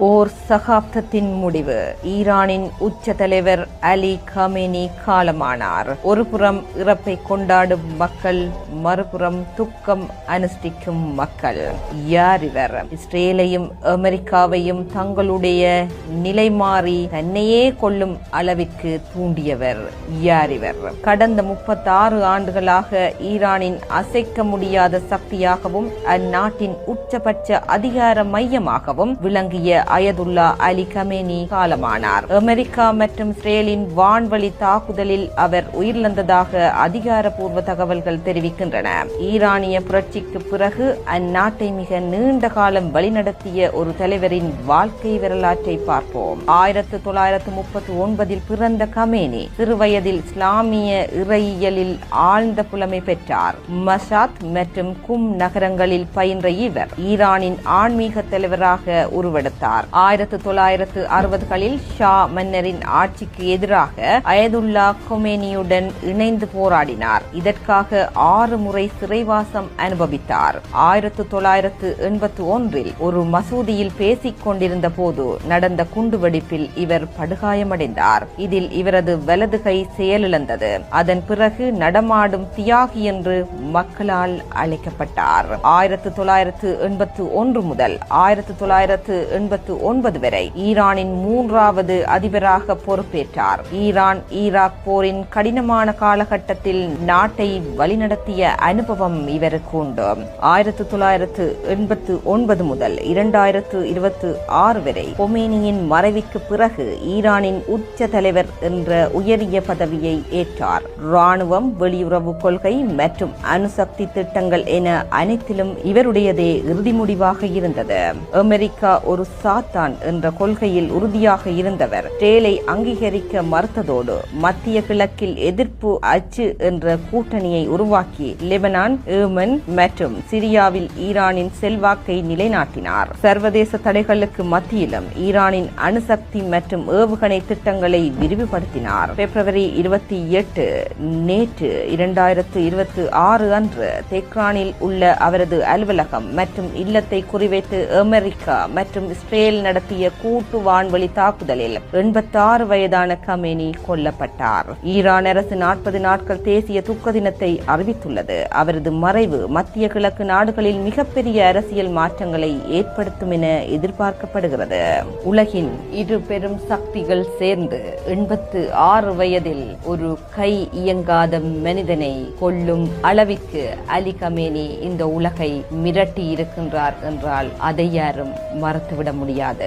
ஓர் சகாப்தத்தின் முடிவு. ஈரானின் உச்ச தலைவர் அலி கமேனி காலமானார். ஒருபுறம் இறப்பை கொண்டாடும் மக்கள், மறுபுறம் துக்கம் அனுஷ்டிக்கும் மக்கள். யார் இவர்? இஸ்ரேலையும் அமெரிக்காவையும் தங்களுடைய நிலை மாறி தன்னையே கொள்ளும் அளவிற்கு தூண்டியவர் யார் இவர்? கடந்த 36 ஆண்டுகளாக ஈரானின் அசைக்க முடியாத சக்தியாகவும் அந்நாட்டின் உச்சபட்ச அதிகார மையமாகவும் விளங்கிய அயதுல்லா அலி கமேனி காலமானார். அமெரிக்கா மற்றும் இஸ்ரேலின் வான்வழி தாக்குதலில் அவர் உயிரிழந்ததாக அதிகாரப்பூர்வ தகவல்கள் தெரிவிக்கின்றன. ஈரானிய புரட்சிக்கு பிறகு அந்நாட்டை மிக நீண்ட காலம் வழிநடத்திய ஒரு தலைவரின் வாழ்க்கை வரலாற்றை பார்ப்போம். 1939 பிறந்த கமேனி சிறுவயதில் இஸ்லாமிய இறையியலில் ஆழ்ந்த புலமை பெற்றார். மஷாத் மற்றும் கும் நகரங்களில் பயின்ற இவர் ஈரானின் ஆன்மீக தலைவராக உருவெடுத்தார். 1960களில் ஷா மன்னரின் ஆட்சிக்கு எதிராக அயதுல்லா கொமேனியுடன் இணைந்து போராடினார். இதற்காக 6 முறை சிறைவாசம் அனுபவித்தார். 1981 ஒரு மசூதியில் பேசிக் கொண்டிருந்த போது நடந்த குண்டுவெடிப்பில் இவர் படுகாயமடைந்தார். இதில் இவரது வலது கை செயலிழந்தது. அதன் பிறகு நடமாடும் தியாகி என்று மக்களால் அழைக்கப்பட்டார். 1981 முதல் 1989 வரை ஈரானின் 3வது அதிபராக பொறுப்பேற்றார். ஈரான் ஈராக் போரின் கடினமான காலகட்டத்தில் நாட்டை வழிநடத்திய அனுபவம் இவருக்கு உண்டு. 1989 முதல் 2026 வரை கொமேனியின் மறைவுக்கு பிறகு ஈரானின் உச்ச தலைவர் என்ற உயரிய பதவியை ஏற்றார். ராணுவம், வெளியுறவு கொள்கை மற்றும் அணுசக்தி திட்டங்கள் என அனைத்திலும் இவருடையதே இறுதி முடிவாக இருந்தது. அமெரிக்கா ஒரு சாத்தான் என்ற கொள்கையில் உறுதியாக இருந்தவர். இஸ்ரேலை அங்கீகரிக்க மறுத்ததோடு மத்திய கிழக்கில் எதிர்ப்பு அச்சு என்ற கூட்டணியை உருவாக்கி லெபனான், ஏமன் மற்றும் சிரியாவில் ஈரானின் செல்வாக்கை நிலைநாட்டினார். சர்வதேச தடைகளுக்கு மத்தியிலும் ஈரானின் அணுசக்தி மற்றும் ஏவுகணை திட்டங்களை விரிவுபடுத்தினார். பிப்ரவரி 28 நேற்று 2026 அன்று தெஹ்ரானில் உள்ள அவரது அலுவலகம் மற்றும் இல்லத்தை குறிவைத்து அமெரிக்கா மற்றும் இஸ்ரேல் நடத்திய கூட்டு வான்வழி தாக்குதலில் 86 வயதான கமேனி கொல்லப்பட்டார். ஈரான் அரசு 40 நாட்கள் தேசிய துக்க தினத்தை அறிவித்துள்ளது. அவரது மறைவு மத்திய கிழக்கு நாடுகளில் மிகப்பெரிய அரசியல் மாற்றங்களை ஏற்படுத்தும் என எதிர்பார்க்கப்படுகிறது. உலகின் இரு பெரும் சக்திகள் சேர்ந்து 86 வயதில் ஒரு கை இயங்காத மனிதனை கொல்லும் அளவிற்கு அலி கமேனி இந்த உலகை மிரட்டி இருக்கின்றார் என்றால் அதை யாரும் மறுத்துவிட முடியாது.